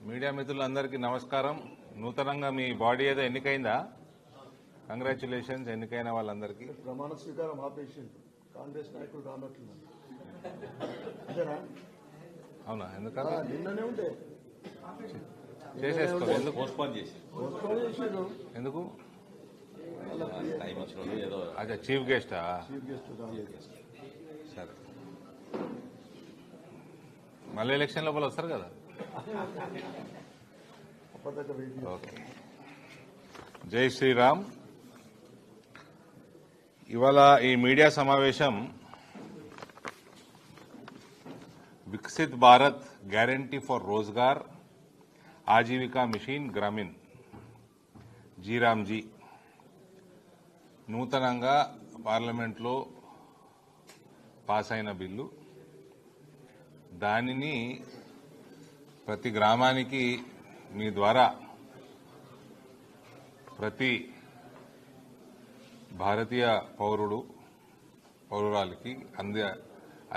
Media మిత్రులందరికీ నమస్కారం. నూతనంగా మీ బాడీ ఏదో ఎన్నికైందా? కంగ్రాచులేషన్స్ ఎన్నికైన వాళ్ళందరికీ. ప్రమాణ స్వీకారం ఆపేసి కాంగ్రెస్ నాయకులు రానట్లున్నారు. అవునా? ఎందుకన్నా నిన్ననే ఉంటే చేసేసుకో. ఎందుకు పోస్ట్పోన్ చేసి ఎందుకు? టైం వచ్చినప్పుడు ఏదో అచ్చా, చీఫ్ గెస్టా? చీఫ్ గెస్ట్ రాలేదు. సరే, మళ్ళీ ఎలక్షన్ లోపల వస్తారు కదా. అప్పటిదాకా వెయిట్ చేయాలి. ఓకే, జై శ్రీరామ్. ఇవాళ ఈ మీడియా సమావేశం Viksit Bharat guarantee for Rozgar Ajeevika mission Gramin G RAM G నూతనంగా పార్లమెంట్లో పాస్ అయిన బిల్లు. దానిని ప్రతి గ్రామానికి మీ ద్వారా ప్రతి భారతీయ పౌరురాలికి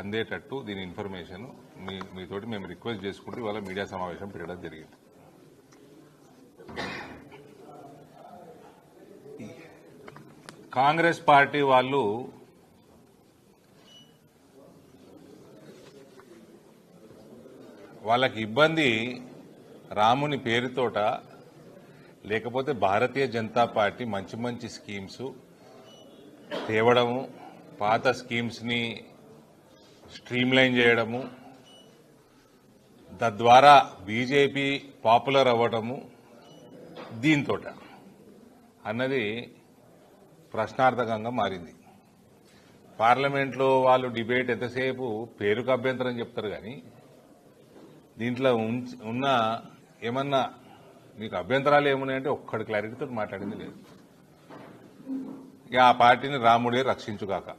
అందేటట్టు దీని ఇన్ఫర్మేషన్ మీతోటి మేము రిక్వెస్ట్ చేసుకుంటూ ఇవాళ మీడియా సమావేశం పెట్టడం జరిగింది. కాంగ్రెస్ పార్టీ వాళ్ళు వాళ్ళకి ఇబ్బంది రాముని పేరుతోట, లేకపోతే భారతీయ జనతా పార్టీ మంచి మంచి స్కీమ్స్ తేవడము, పాత స్కీమ్స్ ని స్ట్రీమ్లైన్ చేయడము, తద్వారా బీజేపీ పాపులర్ అవ్వడము దీంతో అన్నది ప్రశ్నార్థకంగా మారింది. పార్లమెంట్లో వాళ్ళు డిబేట్ ఎంతసేపు పేరుకు అభ్యంతరం చెప్తారు, కానీ దీంట్లో ఉన్న ఏమన్నా మీకు అభ్యంతరాలు ఏమున్నాయంటే ఒక్కడి క్లారిటీతో మాట్లాడింది లేదు. ఇక ఆ పార్టీని రాముడే రక్షించుగాక.